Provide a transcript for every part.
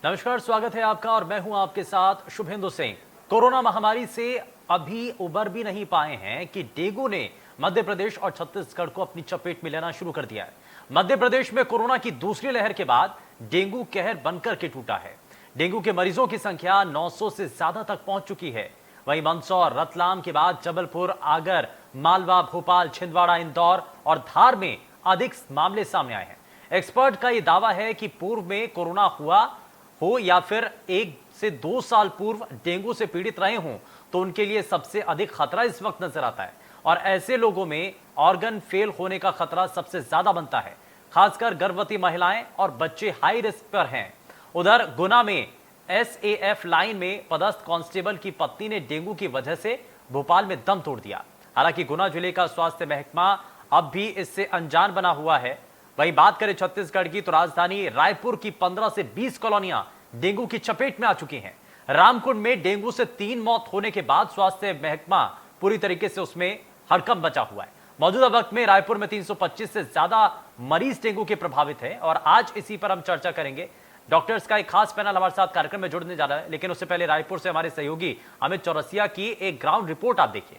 नमस्कार, स्वागत है आपका और मैं हूं आपके साथ शुभेंदु सिंह। कोरोना महामारी से अभी उबर भी नहीं पाए हैं कि डेंगू ने मध्य प्रदेश और छत्तीसगढ़ को अपनी चपेट में लेना शुरू कर दिया है। मध्य प्रदेश में कोरोना की दूसरी लहर के बाद डेंगू कहर बनकर के टूटा है। डेंगू के मरीजों की संख्या 900 से ज्यादा तक पहुंच चुकी है। वहीं मंदसौर, रतलाम के बाद जबलपुर, आगर, मालवा, भोपाल, छिंदवाड़ा, इंदौर और धार में अधिक मामले सामने आए हैं। एक्सपर्ट का यह दावा है कि पूर्व में कोरोना हुआ हो या फिर 1 से 2 साल पूर्व डेंगू से पीड़ित रहे हों तो उनके लिए सबसे अधिक खतरा इस वक्त नजर आता है और ऐसे लोगों में ऑर्गन फेल होने का खतरा सबसे ज्यादा बनता है। खासकर गर्भवती महिलाएं और बच्चे हाई रिस्क पर हैं। उधर गुना में एसएएफ लाइन में पदस्थ कांस्टेबल की पत्नी ने डेंगू की वजह से भोपाल में दम तोड़ दिया। हालांकि गुना जिले का स्वास्थ्य महकमा अब भी इससे अनजान बना हुआ है। वहीं बात करें छत्तीसगढ़ की तो राजधानी रायपुर की 15 से 20 कॉलोनियां डेंगू की चपेट में आ चुकी हैं। रामकुंड में डेंगू से 3 मौत होने के बाद स्वास्थ्य महकमा पूरी तरीके से उसमें हड़कंप बचा हुआ है। मौजूदा वक्त में रायपुर में 325 से ज्यादा मरीज डेंगू के प्रभावित हैं और आज इसी पर हम चर्चा करेंगे। डॉक्टर्स का एक खास पैनल हमारे साथ कार्यक्रम में जुड़ने जा रहा है, लेकिन उससे पहले रायपुर से हमारे सहयोगी अमित चौरसिया की एक ग्राउंड रिपोर्ट आप देखिए।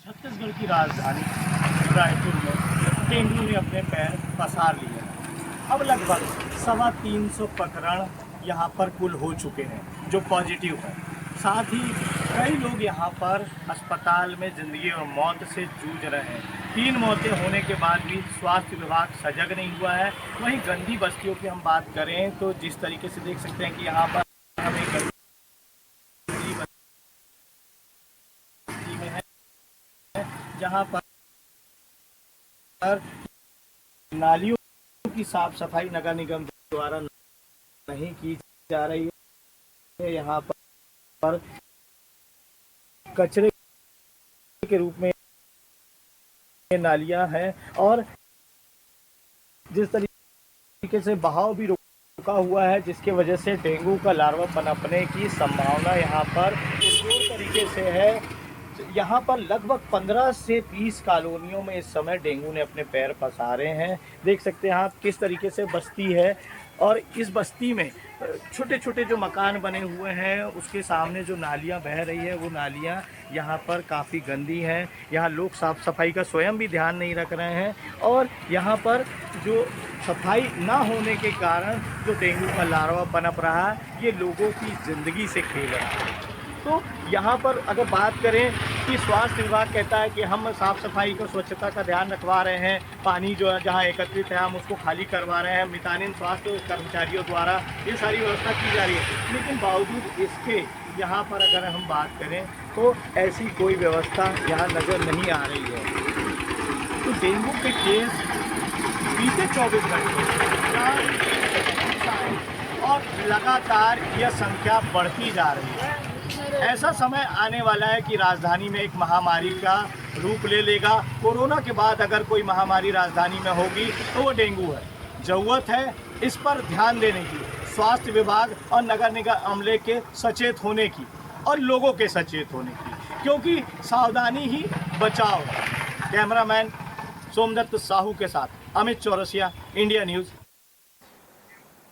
छत्तीसगढ़ की राजधानी रायपुर में डेंगू ने अपने पैर पसार लिए हैं। अब लगभग 350 प्रकरण यहाँ पर कुल हो चुके हैं जो पॉजिटिव है। साथ ही कई लोग यहाँ पर अस्पताल में जिंदगी और मौत से जूझ रहे हैं। 3 मौतें होने के बाद भी स्वास्थ्य विभाग सजग नहीं हुआ है। वहीं गंदी बस्तियों की हम बात करें तो जिस तरीके से देख सकते हैं कि यहाँ पर हमें गंदी बस्ती में है जहाँ पर नालियों की साफ सफाई नगर निगम द्वारा नहीं की जा रही है। यहाँ पर कचरे के रूप में नालियां हैं और जिस तरीके से बहाव भी रुका हुआ है जिसके वजह से डेंगू का लार्वा पनपने की संभावना यहाँ पर जोर तरीके से है। यहाँ पर लगभग 15 से 20 कॉलोनियों में इस समय डेंगू ने अपने पैर पसारे हैं। देख सकते हैं आप किस तरीके से बस्ती है और इस बस्ती में छोटे छोटे जो मकान बने हुए हैं उसके सामने जो नालियाँ बह रही है वो नालियाँ यहाँ पर काफ़ी गंदी हैं। यहाँ लोग साफ़ सफाई का स्वयं भी ध्यान नहीं रख रहे हैं और यहाँ पर जो सफाई ना होने के कारण जो डेंगू का लार्वा पनप रहा है ये लोगों की ज़िंदगी से खेल रहा है। तो यहाँ पर अगर बात करें कि स्वास्थ्य विभाग कहता है कि हम साफ़ सफाई को स्वच्छता का ध्यान रखवा रहे हैं, पानी जो है जहाँ एकत्रित है हम उसको खाली करवा रहे हैं, मितानिन स्वास्थ्य कर्मचारियों द्वारा ये सारी व्यवस्था की जा रही है, लेकिन बावजूद इसके यहाँ पर अगर हम बात करें तो ऐसी कोई व्यवस्था यहाँ नज़र नहीं आ रही है। तो डेंगू के केस बीते 24 घंटे और लगातार यह संख्या बढ़ती जा रही है। ऐसा समय आने वाला है कि राजधानी में एक महामारी का रूप ले लेगा। कोरोना के बाद अगर कोई महामारी राजधानी में होगी तो वो डेंगू है। जरूरत है इस पर ध्यान देने की, स्वास्थ्य विभाग और नगर निगम अमले के सचेत होने की और लोगों के सचेत होने की, क्योंकि सावधानी ही बचाव है। कैमरामैन सोमदत्त साहू के साथ अमित चौरसिया, इंडिया न्यूज़।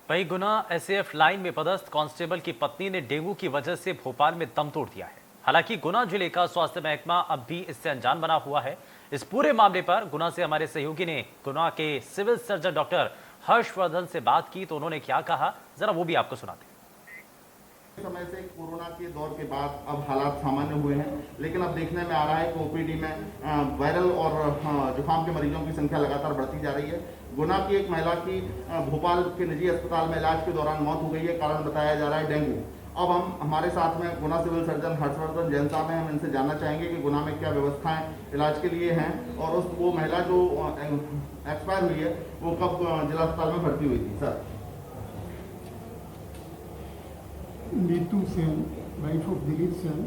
वहीं गुना एसएएफ लाइन में पदस्थ कांस्टेबल की पत्नी ने डेंगू की वजह से भोपाल में दम तोड़ दिया है। हालांकि गुना जिले का स्वास्थ्य महकमा अब भी इससे अनजान बना हुआ है। इस पूरे मामले पर गुना से हमारे सहयोगी ने गुना के सिविल सर्जन डॉक्टर हर्षवर्धन से बात की तो उन्होंने क्या कहा, जरा वो भी आपको सुनाते हैं। समय से कोरोना के दौर के बाद अब हालात सामान्य हुए हैं, लेकिन अब देखने में आ रहा है कि ओपीडी में वायरल और जुकाम के मरीजों की संख्या लगातार बढ़ती जा रही है। गुना की एक महिला की भोपाल के निजी अस्पताल में इलाज के दौरान मौत हो गई है। कारण बताया जा रहा है डेंगू। अब हम हमारे साथ में गुना सिविल सर्जन हर्षवर्धन जैन साहब हैं। हम इनसे जानना चाहेंगे कि गुना में क्या व्यवस्थाएं इलाज के लिए हैं और वो महिला जो एक्सपायर हुई है वो कब जिला अस्पताल में भर्ती हुई थी। Sir, Neetu Sen, wife of Dilip Sen,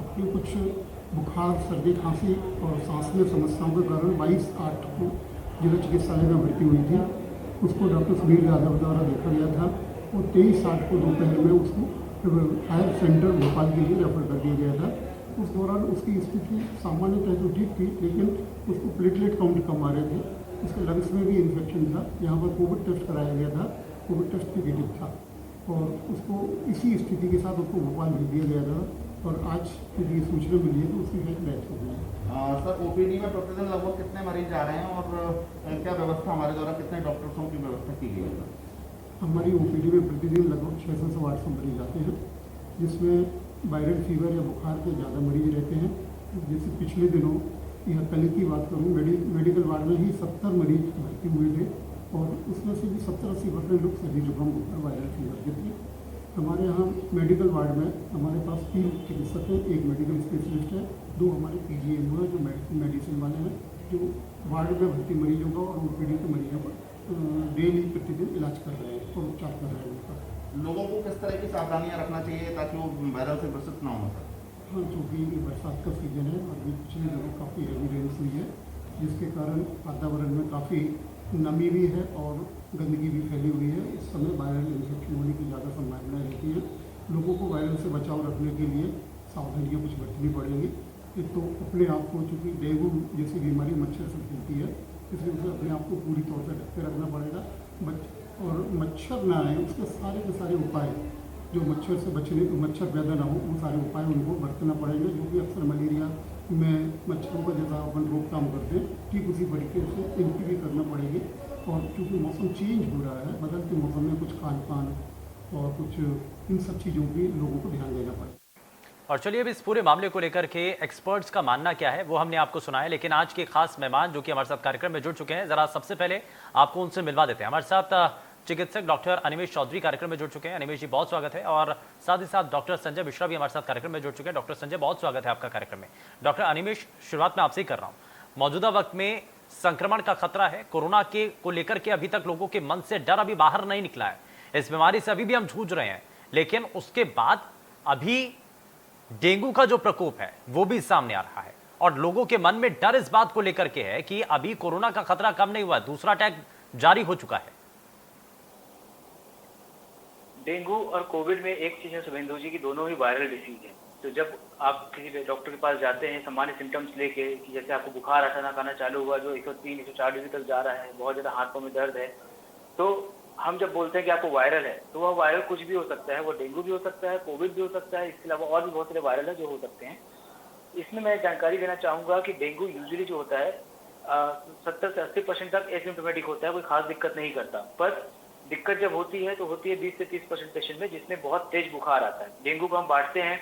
अपने कुछ बुखार, सर्दी, खांसी और सांस में समस्याओं के कारण 22/8 को जिला चिकित्सालय में भर्ती हुई थी। उसको डॉक्टर सुनील यादव द्वारा देखा गया था और 23/8 को दोपहर में उसको हायर सेंटर भोपाल के लिए रेफर कर दिया गया था। उस दौरान उसकी स्थिति सामान्यतः तो ठीक थी, लेकिन उसको प्लेटलेट काउंट कम आ रहे थे। उसके लंग्स में भी इन्फेक्शन था। यहाँ पर कोविड टेस्ट कराया गया था कोविड टेस्ट नेगेटिव था और उसको इसी स्थिति के साथ उसको भोपाल भेज दिया गया था और आज मुझे ये सूचना मिली है तो उसकी डेथ हो गई है। सर ओपीडी में प्रतिदिन लगभग कितने मरीज आ रहे हैं और क्या व्यवस्था हमारे द्वारा कितने डॉक्टर्सों की व्यवस्था की गई है? हमारी ओपीडी में प्रतिदिन लगभग 600 से 800 मरीज आते हैं, जिसमें वायरल फीवर या बुखार के ज़्यादा मरीज रहते हैं। जैसे पिछले दिनों या कल की बात करूँ, मेडिकल वार्ड में ही 70 मरीज भर्ती हुए थे और उसमें से भी 70-80% लोग सर्दी जुकाम बुखार वायरल फीवर के थे। हमारे यहाँ मेडिकल वार्ड में हमारे पास 3 चिकित्सक हैं, एक मेडिकल स्पेशलिस्ट है, 2 हमारे पीजीएमओ हैं जो मेडिसिन वाले हैं, जो वार्ड में भर्ती मरीजों का और ओपीडी के मरीजों का डेली प्रतिदिन इलाज कर रहे हैं और उपचार कर रहे हैं उनका। लोगों को किस तरह की सावधानियां रखना चाहिए ताकि वो वायरल से ग्रसित ना हो? हाँ, चूँकि बरसात का सीजन है और पिछले दिनों काफ़ी हेवी रेन्स हुई है, जिसके कारण वातावरण में काफ़ी नमी भी है और गंदगी भी फैली हुई है। इस समय वायरल इन्फेक्शन होने की ज़्यादा संभावना रहती है। लोगों को वायरल से बचाव रखने के लिए सावधानियाँ कुछ बरतनी पड़ेंगी। एक तो अपने आप को, चूँकि डेंगू जैसी बीमारी मच्छर से फैलती है, इसलिए उसे अपने आप को पूरी तौर से ढक के रखना पड़ेगा और मच्छर ना आए उसके सारे के सारे उपाय जो मच्छर से बचने, मच्छर पैदा ना हो, वो सारे उपाय उनको बरतना पड़ेंगे, जो कि अक्सर मलेरिया में मच्छरों का जैसा अपन रोकथाम करते हैं ठीक उसी तरीके से इनकी भी करना पड़ेगी। और चूँकि मौसम चेंज हो रहा है, बदलते मौसम में कुछ खान पान और कुछ इन सब चीज़ों की लोगों को ध्यान देना पड़ेगा। और चलिए अब इस पूरे मामले को लेकर के एक्सपर्ट्स का मानना क्या है वो हमने आपको सुनाया, लेकिन आज के खास मेहमान जो कि हमारे साथ कार्यक्रम में जुड़ चुके हैं, जरा सबसे पहले आपको उनसे मिलवा देते हैं। हमारे साथ चिकित्सक डॉक्टर अनिमेश चौधरी कार्यक्रम में जुड़ चुके हैं। अनिमेश जी बहुत स्वागत है। और साथ ही साथ डॉक्टर संजय मिश्रा भी हमारे साथ कार्यक्रम में जुड़ चुके हैं। डॉक्टर संजय बहुत स्वागत है आपका कार्यक्रम में। डॉक्टर अनिमेश, शुरुआत में आपसे ही कर रहा हूँ। मौजूदा वक्त में संक्रमण का खतरा है, कोरोना के को लेकर के अभी तक लोगों के मन से डर अभी बाहर नहीं निकला है। इस बीमारी से अभी भी हम जूझ रहे हैं, लेकिन उसके बाद अभी डेंगू का जो प्रकोप है वो भी सामने आ रहा है और लोगों के मन में डर इस बात को लेकर के है कि अभी कोरोना का खतरा कम नहीं हुआ, दूसरा अटैक जारी हो चुका है। डेंगू और कोविड में एक चीज है शुभेंदु जी की, दोनों ही वायरल डिसीज है। तो जब आप किसी डॉक्टर के पास जाते हैं सामान्य सिम्टम्स लेके कि जैसे आपको बुखार अचानक आना चालू हुआ जो 103-104 डिग्री तक जा रहा है, बहुत ज़्यादा हाथों में दर्द है, तो हम जब बोलते हैं कि आपको वायरल है तो वह वायरल कुछ भी हो सकता है, वो डेंगू भी हो सकता है, कोविड भी हो सकता है, इसके अलावा और भी बहुत सारे वायरल है जो हो सकते हैं। इसमें मैं जानकारी देना चाहूँगा कि डेंगू यूजुअली जो होता है 70 से 80% तक एसिम्प्टोमेटिक होता है, कोई खास दिक्कत नहीं करता। पर दिक्कत जब होती है तो होती है 20 से 30% पेशेंट में, जिसमें बहुत तेज बुखार आता है। डेंगू को हम बांटते हैं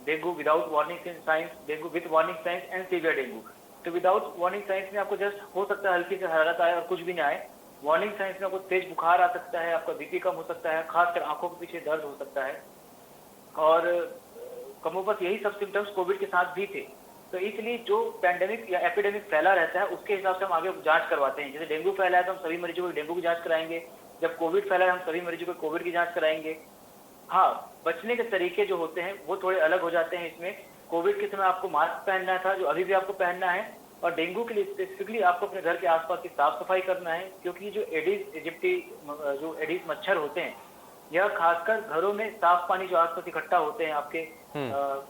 dengue without warning science, dengue with warning science and severe dengue. तो विदाउट वार्निंग साइंस में आपको जस्ट हो सकता है हल्की से हरारत आए और कुछ भी ना आए। वार्निंग साइंस में आपको तेज बुखार आ सकता है, आपका बीपी कम हो सकता है, खासकर आंखों के पीछे दर्द हो सकता है और कमोबस यही सब सिम्टम्स कोविड के साथ भी थे। तो इसलिए जो पैंडेमिक या एपिडेमिक फैला रहता है उसके हिसाब से हम आगे जांच करवाते हैं। जैसे डेंगू फैला है तो हम सभी मरीजों को डेंगू की जांच कराएंगे, जब कोविड फैला है हम सभी मरीजों को कोविड की जांच कराएंगे। हाँ, बचने के तरीके जो होते हैं वो थोड़े अलग हो जाते हैं। इसमें कोविड के समय आपको मास्क पहनना था जो अभी भी आपको पहनना है, और डेंगू के लिए स्पेसिफिकली आपको अपने घर के आसपास की साफ सफाई करना है, क्योंकि जो एडिस इजिप्टी जो एडिस मच्छर होते हैं यह खासकर घरों में साफ पानी जो आसपास इकट्ठा होते हैं, आपके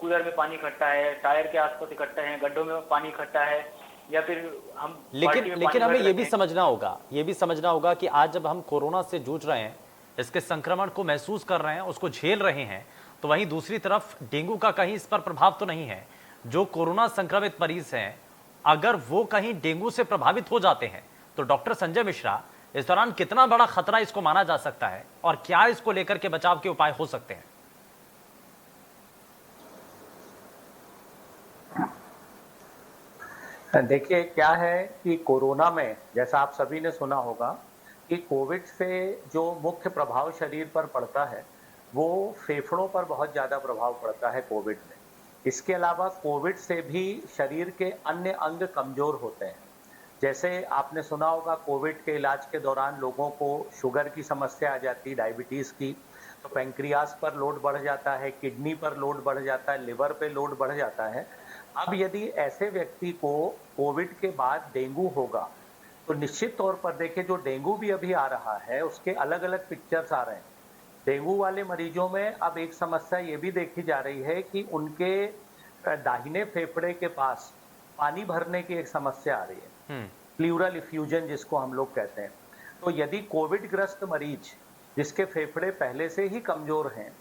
कूलर में पानी इकट्ठा है, टायर के आसपास इकट्ठा है, गड्ढों में पानी इकट्ठा है, या फिर हम लेकिन हमें ये भी समझना होगा कि आज जब हम कोरोना से जूझ रहे हैं, इसके संक्रमण को महसूस कर रहे हैं, उसको झेल रहे हैं, तो वहीं दूसरी तरफ डेंगू का कहीं इस पर प्रभाव तो नहीं है। जो कोरोना संक्रमित मरीज हैं अगर वो कहीं डेंगू से प्रभावित हो जाते हैं तो डॉक्टर संजय मिश्रा इस दौरान कितना बड़ा खतरा इसको माना जा सकता है और क्या इसको लेकर के बचाव के उपाय हो सकते हैं? देखिए क्या है कि कोरोना में जैसा आप सभी ने सुना होगा कि कोविड से जो मुख्य प्रभाव शरीर पर पड़ता है वो फेफड़ों पर बहुत ज़्यादा प्रभाव पड़ता है कोविड में। इसके अलावा कोविड से भी शरीर के अन्य अंग कमज़ोर होते हैं। जैसे आपने सुना होगा कोविड के इलाज के दौरान लोगों को शुगर की समस्या आ जाती, डायबिटीज़ की, तो पैंक्रियास पर लोड बढ़ जाता है, किडनी पर लोड बढ़ जाता है, लिवर पे लोड बढ़ जाता है। अब यदि ऐसे व्यक्ति को कोविड के बाद डेंगू होगा तो निश्चित तौर पर देखिए जो डेंगू भी अभी आ रहा है उसके अलग अलग पिक्चर्स आ रहे हैं। डेंगू वाले मरीजों में अब एक समस्या ये भी देखी जा रही है कि उनके दाहिने फेफड़े के पास पानी भरने की एक समस्या आ रही है, प्लूरल इफ्यूजन जिसको हम लोग कहते हैं। तो यदि कोविड ग्रस्त मरीज जिसके फेफड़े पहले से ही कमजोर हैं,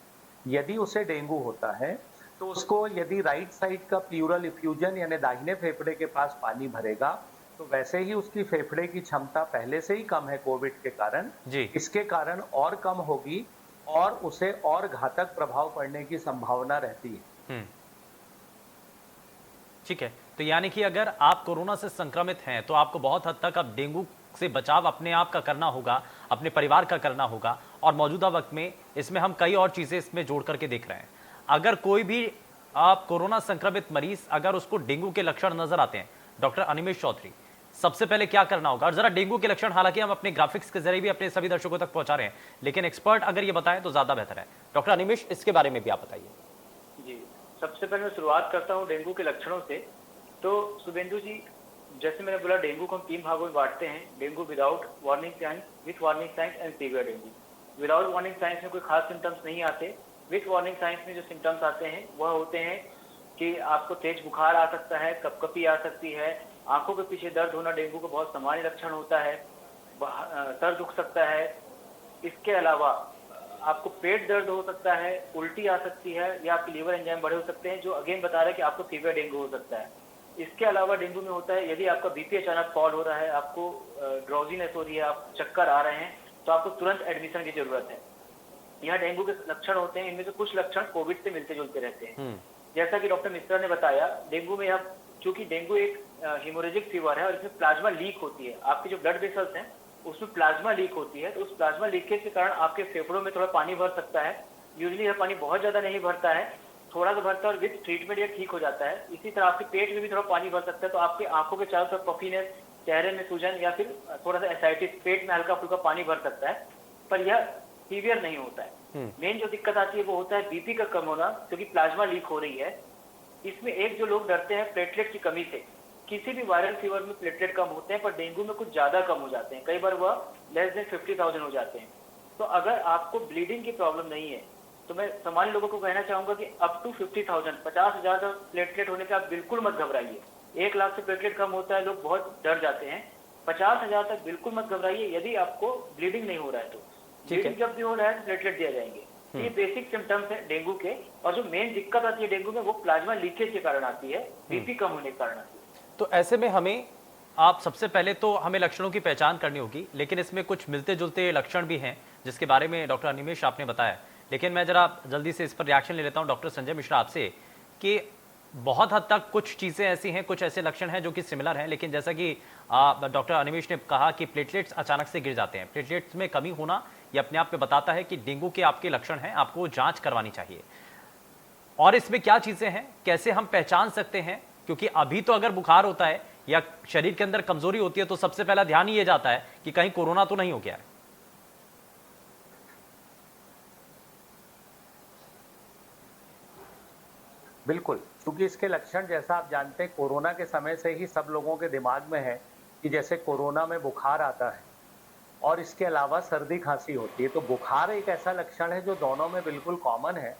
यदि उसे डेंगू होता है तो उसको यदि राइट साइड का प्लूरल इफ्यूजन यानी दाहिने फेफड़े के पास पानी भरेगा तो वैसे ही उसकी फेफड़े की क्षमता पहले से ही कम है कोविड के कारण, जी। इसके कारण और कम होगी और उसे और घातक प्रभाव पड़ने की संभावना रहती है। हम्म, ठीक है। तो यानी कि अगर आप कोरोना से संक्रमित हैं तो आपको बहुत हद तक अब डेंगू से बचाव अपने आप का करना होगा, अपने परिवार का करना होगा, और मौजूदा वक्त में इसमें हम कई और चीजें इसमें जोड़ करके देख रहे हैं। अगर कोई भी आप कोरोना संक्रमित मरीज अगर उसको डेंगू के लक्षण नजर आते हैं, डॉक्टर अनिमेष चौधरी, सबसे पहले क्या करना होगा? और जरा डेंगू के लक्षण हालांकि हम अपने ग्राफिक्स के जरिए भी अपने सभी दर्शकों तक पहुंचा रहे हैं, लेकिन एक्सपर्ट अगर ये बताएं तो ज्यादा बेहतर है। डॉक्टर अनिमेष, इसके बारे में भी आप बताइए। जी, सबसे पहले मैं शुरुआत करता हूँ डेंगू के लक्षणों से। तो शुभेंदु जी, जैसे मैंने बोला, डेंगू को हम 3 भागों में बांटते हैं: dengue without warning science, with warning science and severe dengue. Without warning science में कोई खास सिम्टम्स नहीं आते। विथ वार्निंग साइंस में जो सिम्टम्स आते हैं वह होते हैं कि आपको तेज बुखार आ सकता है, कपकपी आ सकती है, आंखों के पीछे दर्द होना डेंगू का बहुत सामान्य लक्षण होता है, सर दुख सकता है। इसके अलावा आपको पेट दर्द हो सकता है, उल्टी आ सकती है, या आपके लीवर एंजाइम बढ़े हो सकते हैं, जो अगेन बता रहा है कि आपको सीवियर डेंगू हो सकता है। इसके अलावा डेंगू में होता है, यदि आपका बीपी अचानक फॉल हो रहा है, आपको ड्राउजीनेस हो रही है, आप चक्कर आ रहे हैं, तो आपको तुरंत एडमिशन की जरूरत है। यह डेंगू के लक्षण होते हैं। इनमें से कुछ लक्षण कोविड से मिलते जुलते रहते हैं। जैसा कि डॉक्टर मिश्रा ने बताया, डेंगू में आप, चूंकि डेंगू एक हीमोरेजिक फीवर है और इसमें प्लाज्मा लीक होती है, आपके जो ब्लड वेसल्स हैं उसमें प्लाज्मा लीक होती है, तो उस प्लाज्मा लीकेज के कारण आपके फेफड़ों में थोड़ा पानी भर सकता है। यूजुअली यह पानी बहुत ज्यादा नहीं भरता है, थोड़ा सा भरता है, और विद ट्रीटमेंट यह ठीक हो जाता है। इसी तरह आपके पेट में भी थोड़ा पानी भर सकता है, तो आपकी आंखों के चारों तरफ पफीनेस, चेहरे में सूजन, या फिर थोड़ा सा एसाइटिस, पेट में हल्का फुल्का पानी भर सकता है, पर यह सीवियर नहीं होता है। मेन जो दिक्कत आती है वो होता है बीपी का कम होना, क्योंकि प्लाज्मा लीक हो रही है। इसमें एक जो लोग डरते हैं प्लेटलेट की कमी से, किसी भी वायरल फीवर में प्लेटलेट कम होते हैं, पर डेंगू में कुछ ज्यादा कम हो जाते हैं, कई बार वह लेस देन 50,000 हो जाते हैं। तो अगर आपको ब्लीडिंग की प्रॉब्लम नहीं है तो मैं सामान्य लोगों को कहना चाहूंगा कि अप टू 50,000, 50,000 तक प्लेटलेट होने से आप बिल्कुल मत घबराइए। 1 लाख से प्लेटलेट कम होता है, लोग बहुत डर जाते हैं। 50,000 तक बिल्कुल मत घबराइए, यदि आपको ब्लीडिंग नहीं हो रहा है तो। ब्लीडिंग जब भी हो रहा है तो प्लेटलेट दिया जाएंगे। ये बेसिक सिम्टम्स है डेंगू के, और जो मेन दिक्कत आती है डेंगू में वो प्लाज्मा लीकेज के कारण आती है, बीपी कम होने के कारण आती है। तो ऐसे में हमें, आप सबसे पहले तो हमें लक्षणों की पहचान करनी होगी, लेकिन इसमें कुछ मिलते जुलते लक्षण भी हैं जिसके बारे में डॉक्टर अनिमेष आपने बताया। लेकिन मैं जरा जल्दी से इस पर रिएक्शन ले लेता हूं डॉक्टर संजय मिश्रा आपसे, कि बहुत हद तक कुछ चीजें ऐसी हैं, कुछ ऐसे लक्षण हैं जो कि सिमिलर हैं, लेकिन जैसा कि डॉक्टर अनिमेष ने कहा कि प्लेटलेट्स अचानक से गिर जाते हैं, प्लेटलेट्स में कमी होना ये अपने आप में बताता है कि डेंगू के आपके लक्षण हैं, आपको जांच करवानी चाहिए। और इसमें क्या चीजें हैं, कैसे हम पहचान सकते हैं? क्योंकि अभी तो अगर बुखार होता है या शरीर के अंदर कमजोरी होती है तो सबसे पहला ध्यान ही ये जाता है कि कहीं कोरोना तो नहीं हो गया है। बिल्कुल, क्योंकि इसके लक्षण जैसा आप जानते हैं कोरोना के समय से ही सब लोगों के दिमाग में है कि जैसे कोरोना में बुखार आता है और इसके अलावा सर्दी खांसी होती है। तो बुखार एक ऐसा लक्षण है जो दोनों में बिल्कुल कॉमन है।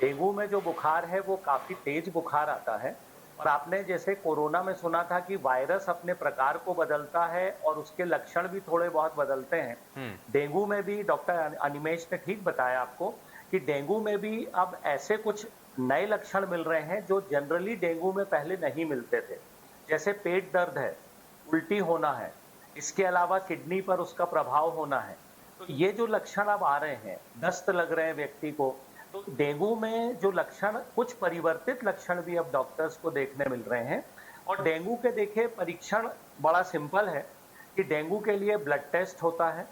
डेंगू में जो बुखार है वो काफी तेज बुखार आता है, और आपने जैसे कोरोना में सुना था कि वायरस अपने प्रकार को बदलता है और उसके लक्षण भी थोड़े बहुत बदलते हैं। डेंगू में भी डॉक्टर अनिमेष ने ठीक बताया आपको कि डेंगू में भी अब ऐसे कुछ नए लक्षण मिल रहे हैं जो जनरली डेंगू में पहले नहीं मिलते थे, जैसे पेट दर्द है, उल्टी होना है, इसके अलावा किडनी पर उसका प्रभाव होना है। तो ये जो लक्षण अब आ रहे हैं, दस्त लग रहे हैं व्यक्ति को, तो डेंगू में जो लक्षण, कुछ परिवर्तित लक्षण भी अब डॉक्टर्स को देखने मिल रहे हैं। और डेंगू के देखिए परीक्षण बड़ा सिंपल है कि डेंगू के लिए ब्लड टेस्ट होता है।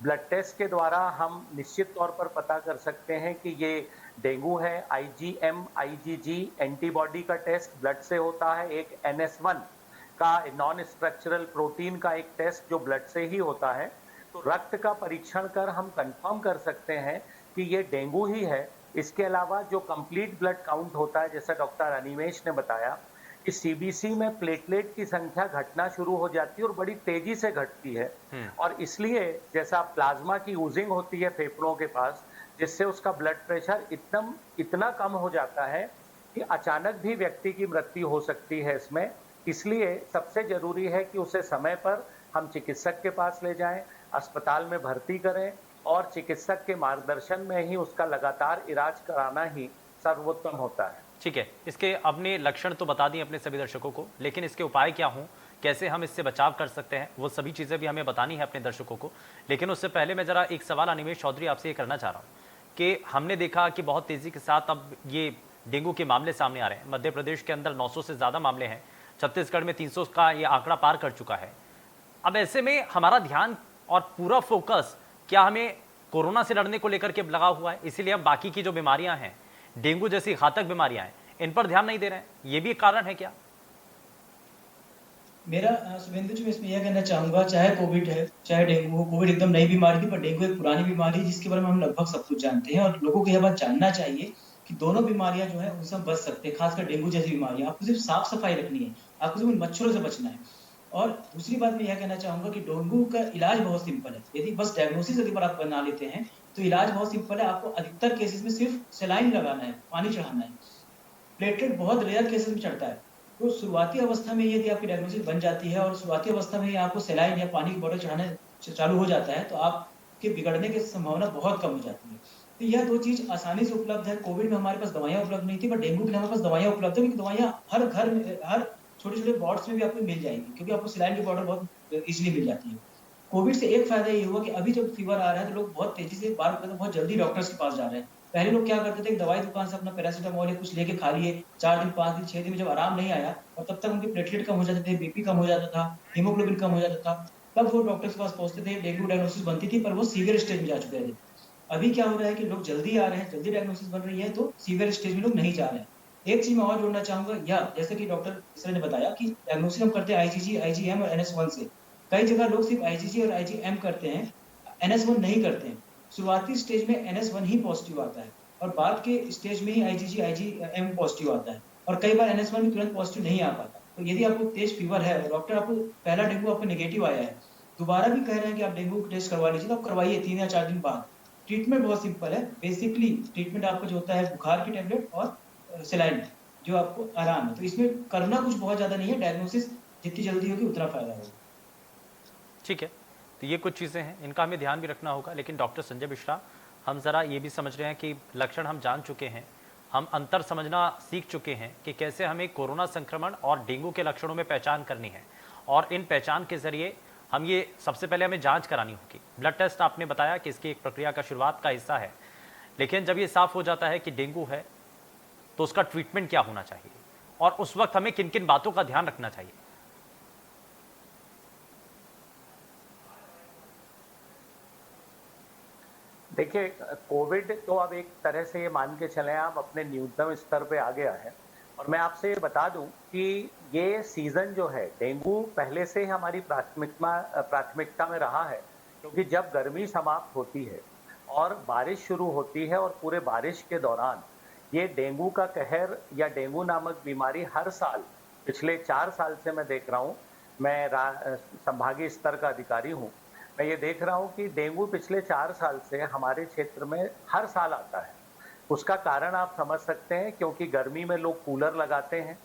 ब्लड टेस्ट के द्वारा हम निश्चित तौर पर पता कर सकते हैं कि ये डेंगू है। IgM, IgG एंटीबॉडी का टेस्ट ब्लड से होता है। एक NS1 का नॉन स्ट्रक्चरल प्रोटीन का एक टेस्ट जो ब्लड से ही होता है। तो रक्त का परीक्षण कर हम कंफर्म कर सकते हैं कि ये डेंगू ही है। इसके अलावा जो कंप्लीट ब्लड काउंट होता है, जैसा डॉक्टर अनिमेष ने बताया कि CBC में प्लेटलेट की संख्या घटना शुरू हो जाती है और बड़ी तेजी से घटती है, और इसलिए जैसा प्लाज्मा की यूजिंग होती है फेफड़ों के पास, जिससे उसका ब्लड प्रेशर इतना कम हो जाता है कि अचानक भी व्यक्ति की मृत्यु हो सकती है इसमें। इसलिए सबसे जरूरी है कि उसे समय पर हम चिकित्सक के पास ले जाएं, अस्पताल में भर्ती करें और चिकित्सक के मार्गदर्शन में ही उसका लगातार इलाज कराना ही सर्वोत्तम होता है। ठीक है, इसके अपने लक्षण तो बता दिए अपने सभी दर्शकों को, लेकिन इसके उपाय क्या हों, कैसे हम इससे बचाव कर सकते हैं, वो सभी चीज़ें भी हमें बतानी है अपने दर्शकों को। लेकिन उससे पहले मैं ज़रा एक सवाल अनिमेष चौधरी आपसे ये करना चाह रहा हूँ कि हमने देखा कि बहुत तेज़ी के साथ अब ये डेंगू के मामले सामने आ रहे हैं। मध्य प्रदेश के अंदर 900 से ज़्यादा मामले हैं, छत्तीसगढ़ में 300 का ये आंकड़ा पार कर चुका है। अब ऐसे में हमारा ध्यान और पूरा फोकस क्या हमें कोरोना से लड़ने को लेकर के लगा हुआ है, इसीलिए हम बाकी की जो बीमारियां हैं, डेंगू जैसी घातक बीमारियां हैं, इन पर ध्यान नहीं दे रहे हैं? ये भी एक कारण है क्या? मेरा शुभेंदु जी, मैं इसमें यह कहना चाहूंगा, चाहे कोविड है चाहे डेंगू हो, कोविड एकदम नई बीमारी थी, पर डेंगू एक पुरानी बीमारी है जिसके बारे में हम लगभग सब कुछ जानते हैं, और लोगों को यह बात जानना चाहिए कि दोनों बीमारियां जो है उनसे हम बच सकते हैं। खासकर डेंगू जैसी बीमारियां, आपको सिर्फ साफ सफाई रखनी है, आपको सिर्फ मच्छरों से बचना है। और दूसरी बात मैं यह कहना चाहूंगा कि डेंगू का इलाज बहुत सिंपल है। यदि बस डायग्नोसिस यदि आप बना लेते हैं तो इलाज बहुत सिंपल है। आपको अधिकतर केसेस में सिर्फ सलाइन लगाना है, पानी चढ़ाना है। प्लेटलेट बहुत रेयर केसेस में चढ़ता है। तो शुरुआती अवस्था में यदि आपकी डायग्नोसिस बन जाती है और शुरुआती अवस्था में आपको सलाइन या पानी की बोतल चढ़ाने चालू हो जाता है, तो आपके बिगड़ने की संभावना बहुत कम हो जाती है। तो यह दो चीज आसानी से उपलब्ध है। कोविड में हमारे पास दवाइयां उपलब्ध नहीं थी, पर डेंगू के लिए हमारे पास दवाइयां उपलब्ध है, क्योंकि दवाइयां हर घर में, हर छोटे छोटे वार्ड्स में भी आपको मिल जाएगी, क्योंकि आपको सलाइन की बोतल बहुत इजीली मिल जाती है। कोविड से एक फायदा ये हुआ कि अभी जब फीवर आ रहा है तो लोग बहुत तेजी से बहुत जल्दी डॉक्टर्स के पास जा रहे हैं। पहले लोग क्या करते थे, दवाई दुकान से अपना पैरासीटामोल या कुछ लेके खा लिए, 4 दिन 5 दिन 6 दिन में जब आराम नहीं आया और तब तक उनके प्लेटलेट कम हो जाते थे, बीपी कम हो जाता था, हीमोग्लोबिन कम हो जाता था, तब वो डॉक्टर्स के पास पहुंचते थे, डेंगू डायग्नोसिस बनती थी, पर वो सीवियर स्टेज में जा चुके थे। अभी क्या हो रहा है कि लोग जल्दी आ रहे हैं, जल्दी डायग्नोसिस बन रही है, तो सीवियर स्टेज में लोग नहीं जा रहे हैं। एक चीज मैं और जोड़ना चाहूंगा, या जैसे कि डॉक्टर मिश्रा ने बताया कि डायग्नोसिस हम करते हैं आईजीजी, आईजीएम और NS1 से। कई जगह लोग सिर्फ आईजीजी और आईजीएम करते हैं, NS1 नहीं करते हैं। शुरुआती स्टेज में NS1 ही पॉजिटिव आता है और बाद के स्टेज में ही आईजीजी आईजीएम पॉजिटिव आता है, और कई बार NS1 भी तुरंत पॉजिटिव नहीं आ पाता। तो यदि आपको तेज फीवर है, डॉक्टर आपको पहला डेंगू आपको नेगेटिव आया है, दोबारा भी कह रहे हैं कि आप डेंगू टेस्ट करवा लीजिए, तो आप करवाइए 3 या 4 दिन बाद। ट्रीटमेंट बहुत सिंपल है। बेसिकली ट्रीटमेंट आपका जो होता है बुखार की टेबलेट और सलाइन, जो आपको आराम है। तो इसमें करना कुछ बहुत ज्यादा नहीं है, डायग्नोसिस जितनी जल्दी होगी उतना फायदा होगा। ठीक है, तो ये कुछ चीज़ें हैं, इनका हमें ध्यान भी रखना होगा। लेकिन डॉक्टर संजय मिश्रा, हम ज़रा ये भी समझ रहे हैं कि लक्षण हम जान चुके हैं, हम अंतर समझना सीख चुके हैं कि कैसे हमें कोरोना संक्रमण और डेंगू के लक्षणों में पहचान करनी है, और इन पहचान के ज़रिए हम ये सबसे पहले हमें जांच करानी होगी। ब्लड टेस्ट आपने बताया कि इसकी एक प्रक्रिया का शुरुआत का हिस्सा है, लेकिन जब ये साफ हो जाता है कि डेंगू है तो उसका ट्रीटमेंट क्या होना चाहिए, और उस वक्त हमें किन किन बातों का ध्यान रखना चाहिए? देखिए, कोविड तो अब एक तरह से ये मान के चले आप अपने न्यूनतम स्तर पे आ गया है। और मैं आपसे ये बता दूं कि ये सीजन जो है, डेंगू पहले से ही हमारी प्राथमिकता में रहा है, क्योंकि जब गर्मी समाप्त होती है और बारिश शुरू होती है, और पूरे बारिश के दौरान ये डेंगू का कहर या डेंगू नामक बीमारी हर साल पिछले 4 साल से मैं देख रहा हूँ। मैं संभागीय स्तर का अधिकारी हूँ। मैं ये देख रहा हूँ कि डेंगू पिछले 4 साल से हमारे क्षेत्र में हर साल आता है। उसका कारण आप समझ सकते हैं, क्योंकि गर्मी में लोग कूलर लगाते हैं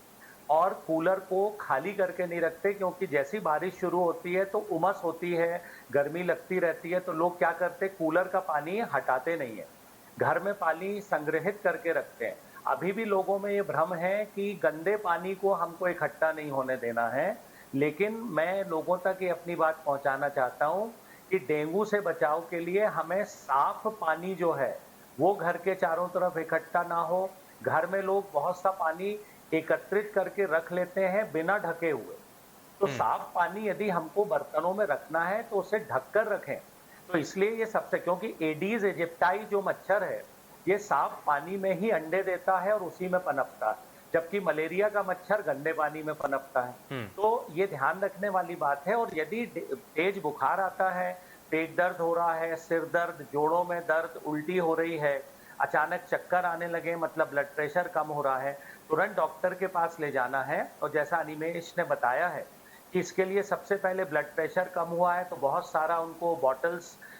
और कूलर को खाली करके नहीं रखते, क्योंकि जैसी बारिश शुरू होती है तो उमस होती है, गर्मी लगती रहती है, तो लोग क्या करते हैं, कूलर का पानी हटाते नहीं है, घर में पानी संग्रहित करके रखते हैं। अभी भी लोगों में ये भ्रम है कि गंदे पानी को हमको इकट्ठा नहीं होने देना है, लेकिन मैं लोगों तक ये अपनी बात पहुंचाना चाहता हूं कि डेंगू से बचाव के लिए हमें साफ पानी जो है वो घर के चारों तरफ इकट्ठा ना हो। घर में लोग बहुत सा पानी एकत्रित करके रख लेते हैं बिना ढके हुए, तो साफ पानी यदि हमको बर्तनों में रखना है तो उसे ढककर रखें। तो इसलिए ये सबसे, क्योंकि एडीज इजिप्टाई जो मच्छर है ये साफ पानी में ही अंडे देता है और उसी में पनपता है, जबकि मलेरिया का मच्छर गंदे पानी में पनपता है। तो ये ध्यान रखने वाली बात है। और यदि तेज बुखार आता है, पेट दर्द हो रहा है, सिर दर्द, जोड़ों में दर्द, उल्टी हो रही है, अचानक चक्कर आने लगे, मतलब ब्लड प्रेशर कम हो रहा है, तुरंत डॉक्टर के पास ले जाना है। और जैसा अनिमेश ने बताया है कि इसके लिए सबसे पहले ब्लड प्रेशर कम हुआ है तो बहुत सारा उनको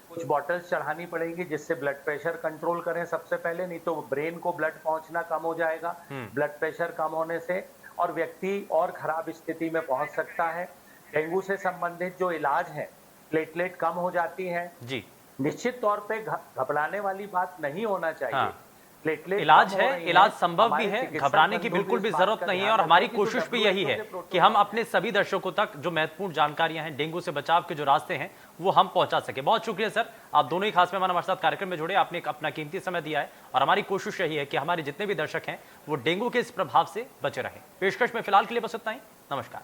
कुछ बॉटल्स चढ़ानी पड़ेगी जिससे ब्लड प्रेशर कंट्रोल करें सबसे पहले, नहीं तो ब्रेन को ब्लड पहुंचना कम हो जाएगा ब्लड प्रेशर कम होने से, और व्यक्ति और खराब स्थिति में पहुंच सकता है। डेंगू से संबंधित जो इलाज है प्लेटलेट कम हो जाती हैं। जी, निश्चित तौर पे घबराने वाली बात नहीं होना चाहिए। हाँ। प्लेटलेट इलाज कम हो है, रही इलाज हैं। संभव भी हमारे है, चिकित्सक घबराने की बंधु भी बिल्कुल इस भी बात जरूरत का नहीं है। ध्यान और रखें हमारी कि जो कोशिश भी यही है WHO कि हम अपने सभी दर्शकों तक जो महत्वपूर्ण जानकारियां हैं, डेंगू से बचाव के जो रास्ते हैं, वो हम पहुंचा सके। बहुत शुक्रिया सर, आप दोनों ही खास मेहमान हमारे साथ कार्यक्रम में जुड़े, आपने अपना कीमती समय दिया है और हमारी कोशिश यही है कि हमारे जितने भी दर्शक हैं वो डेंगू के इस प्रभाव से बचे रहें। पेशकश में फिलहाल के लिए बस इतना ही। नमस्कार।